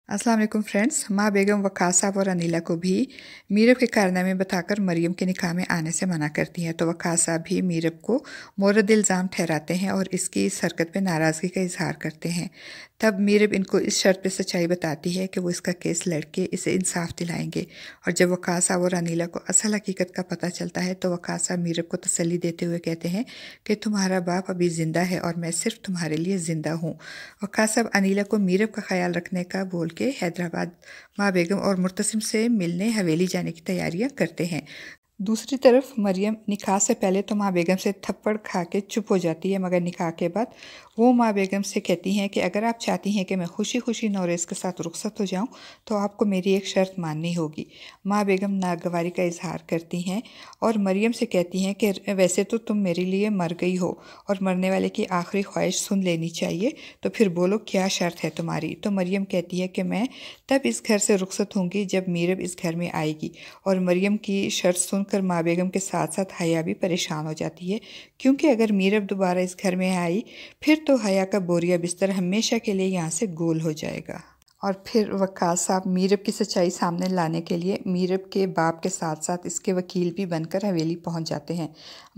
अस्सलाम वालेकुम फ्रेंड्स। माँ बेगम वक़ास साहब और अनीला को भी मीरब के कारनामे बताकर मरियम के निकाह में आने से मना करती हैं, तो वक़ास साहब भी मीरब को मोरद इल्ज़ाम ठहराते हैं और इसकी इस हरकत पे नाराज़गी का इज़हार करते हैं। तब मीरब इनको इस शर्त पे सच्चाई बताती है कि वो इसका केस लड़के इसे इंसाफ़ दिलाएंगे। और जब वक़ास साहब और अनीला को असल हकीकत का पता चलता है तो वक़ास साहब मीरब को तसल्ली देते हुए कहते हैं कि तुम्हारा बाप अभी ज़िंदा है और मैं सिर्फ तुम्हारे लिए ज़िंदा हूँ। वक़ास साहब अनीला को मीरब का ख्याल रखने का बोल के हैदराबाद माँ बेगम और मुर्तसिम से मिलने हवेली जाने की तैयारियां करते हैं। दूसरी तरफ मरियम निकाह से पहले तो माँ बेगम से थप्पड़ खा के चुप हो जाती है, मगर निकाह के बाद वो माँ बेगम से कहती हैं कि अगर आप चाहती हैं कि मैं खुशी खुशी नौरेस के साथ रुखसत हो जाऊं तो आपको मेरी एक शर्त माननी होगी। माँ बेगम नागवारी का इजहार करती हैं और मरियम से कहती हैं कि वैसे तो तुम मेरे लिए मर गई हो और मरने वाले की आखिरी ख्वाहिश सुन लेनी चाहिए, तो फिर बोलो क्या शर्त है तुम्हारी। तो मरियम कहती है कि मैं तब इस घर से रुखसत होंगी जब मीरब इस घर में आएगी। और मरियम की शर्त सुनकर माँ बेगम के साथ साथ हया भी परेशान हो जाती है, क्योंकि अगर मीरब दोबारा इस घर में आई फिर तो हया का बोरिया बिस्तर हमेशा के लिए यहाँ से गोल हो जाएगा। और फिर वक़ास साहब मीरब की सच्चाई सामने लाने के लिए मीरब के बाप के साथ साथ इसके वकील भी बनकर हवेली पहुंच जाते हैं।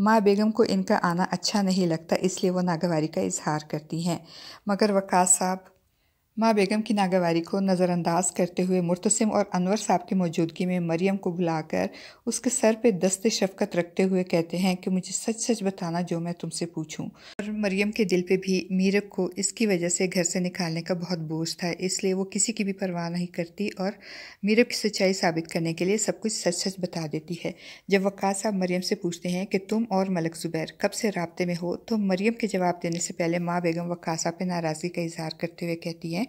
माँ बेगम को इनका आना अच्छा नहीं लगता, इसलिए वो नागवारी का इजहार करती हैं, मगर वक़ास साहब माँ बेगम की नागवारी को नज़रअंदाज करते हुए मुर्तसिम और अनवर साहब की मौजूदगी में मरियम को बुलाकर उसके सर पे दस्ते शफ़क़त रखते हुए कहते हैं कि मुझे सच सच बताना जो मैं तुमसे पूछूं। और मरियम के दिल पे भी मीरब को इसकी वजह से घर से निकालने का बहुत बोझ था, इसलिए वो किसी की भी परवाह नहीं करती और मीरब की सच्चाई साबित करने के लिए सब कुछ सच सच बता देती है। जब वक़ास साहब मरियम से पूछते हैं कि तुम और मलक ज़ुबैर कब से राब्ते में हो, तो मरियम के जवाब देने से पहले माँ बेगम वक़ास साहब पे नाराज़गी का इजहार करते हुए कहती हैं,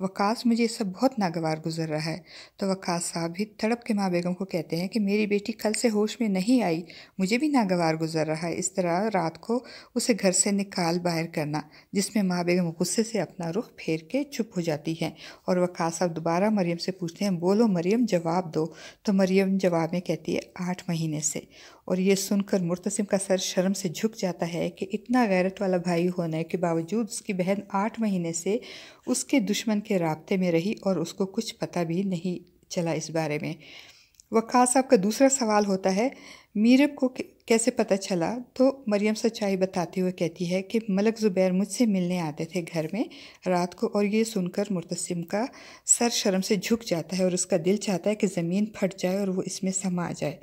वक़ास मुझे ये सब बहुत नागवार गुजर रहा है। तो वक़ास साहब भी तड़प के माँ बेगम को कहते हैं कि मेरी बेटी कल से होश में नहीं आई, मुझे भी नागवार गुजर रहा है इस तरह रात को उसे घर से निकाल बाहर करना, जिसमें माँ बेगम गुस्से से अपना रुख फेर के चुप हो जाती हैं। और वक़ास साहब दोबारा मरियम से पूछते हैं, बोलो मरियम जवाब दो। तो मरियम जवाब में कहती है 8 महीने से। और ये सुनकर मुर्तसिम का सर शर्म से झुक जाता है कि इतना गैरत वाला भाई होने के बावजूद उसकी बहन 8 महीने से उसके दुश्मन के राब्ते में रही और उसको कुछ पता भी नहीं चला इस बारे में। वक़ास साहब का दूसरा सवाल होता है, मीरब को कैसे पता चला। तो मरियम सच्चाई बताते हुए कहती है कि मलक ज़ुबैर मुझसे मिलने आते थे घर में रात को, और ये सुनकर मुर्तसिम का सर शर्म से झुक जाता है और उसका दिल चाहता है कि ज़मीन फट जाए और वो इसमें समा जाए।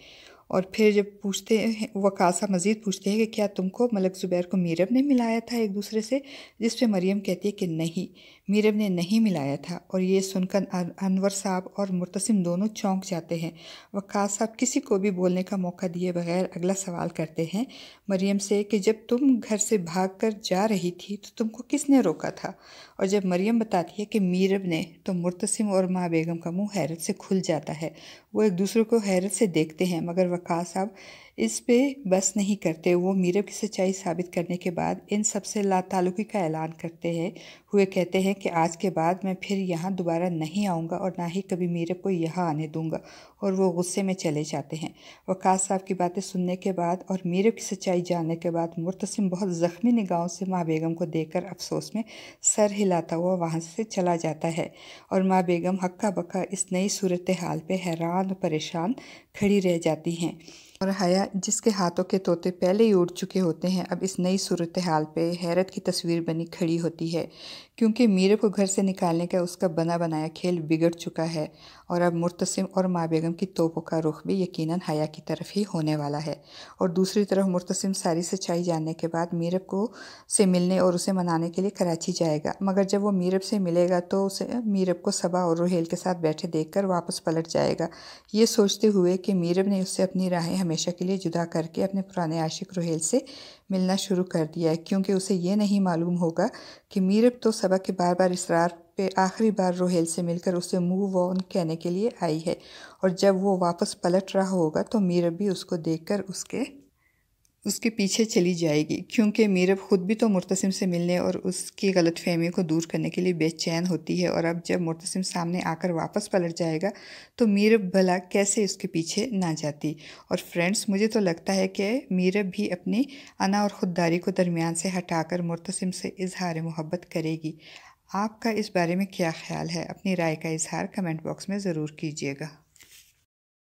और फिर जब पूछते हैं, वक़ास साहब मज़ीद पूछते हैं कि क्या तुमको मलक ज़ुबैर को मीरब ने मिलाया था एक दूसरे से, जिस पे मरियम कहती है कि नहीं, मीरब ने नहीं मिलाया था। और ये सुनकर अनवर साहब और मुर्तसिम दोनों चौंक जाते हैं। वक़ास साहब किसी को भी बोलने का मौका दिए बगैर अगला सवाल करते हैं मरियम से कि जब तुम घर से भाग कर जा रही थी तो तुमको किसने रोका था। और जब मरियम बताती है कि मीरब ने, तो मुर्तसिम और माँ बेगम का मुंह हैरत से खुल जाता है। वो एक दूसरे को हैरत से देखते हैं, मगर वक़ास साहब इस पे बस नहीं करते। वो मीरब की सच्चाई साबित करने के बाद इन सब से लाताल्लुकी का ऐलान करते हैं हुए कहते हैं कि आज के बाद मैं फिर यहाँ दोबारा नहीं आऊँगा और ना ही कभी मीरब को यहाँ आने दूँगा। और वो गुस्से में चले जाते हैं। वक़ास साहब की बातें सुनने के बाद और मीरब की सच्चाई जानने के बाद मुर्तसिम बहुत ज़ख्मी निगाहों से माँ बेगम को देखकर अफसोस में सर हिलाता हुआ वहाँ से चला जाता है। और माँ बेगम हक्का बक्का इस नई सूरत हाल पे हैरान और परेशान खड़ी रह जाती हैं। और हया, जिसके हाथों के तोते पहले ही उड़ चुके होते हैं, अब इस नई सूरत हाल पे हैरत की तस्वीर बनी खड़ी होती है, क्योंकि मीरब को घर से निकालने का उसका बना बनाया खेल बिगड़ चुका है। और अब मुर्तसिम और माँ बेगम की तोपों का रुख भी यकीनन हया की तरफ ही होने वाला है। और दूसरी तरफ मुर्तसिम सारी सच्चाई जानने के बाद मीरब को से मिलने और उसे मनाने के लिए कराची जाएगा, मगर जब वो मीरब से मिलेगा तो उसे मीरब को सबा और रुहेल के साथ बैठे देखकर वापस पलट जाएगा, ये सोचते हुए कि मीरब ने उससे अपनी राहें हमेशा के लिए जुदा करके अपने पुराने आशिक रुहेल से मिलना शुरू कर दिया है, क्योंकि उसे ये नहीं मालूम होगा कि मीरब तो सबा के बार बार इसरार पे आखिरी बार रुहेल से मिलकर उसे मूव ऑन कहने के लिए आई है। और जब वो वापस पलट रहा होगा तो मीरब भी उसको देखकर उसके पीछे चली जाएगी, क्योंकि मीरब खुद भी तो मुर्तसिम से मिलने और उसकी गलतफहमी को दूर करने के लिए बेचैन होती है। और अब जब मुर्तसिम सामने आकर वापस पलट जाएगा तो मीरब भला कैसे उसके पीछे ना जाती। और फ्रेंड्स, मुझे तो लगता है कि मीरब भी अपनी अना और ख़ुददारी को दरमियान से हटाकर मुर्तसिम से इजहार मोहब्बत करेगी। آپ کا اس بارے میں کیا خیال ہے؟ اپنی رائے کا اظہار کمنٹ باکس میں ضرور کیجیے گا۔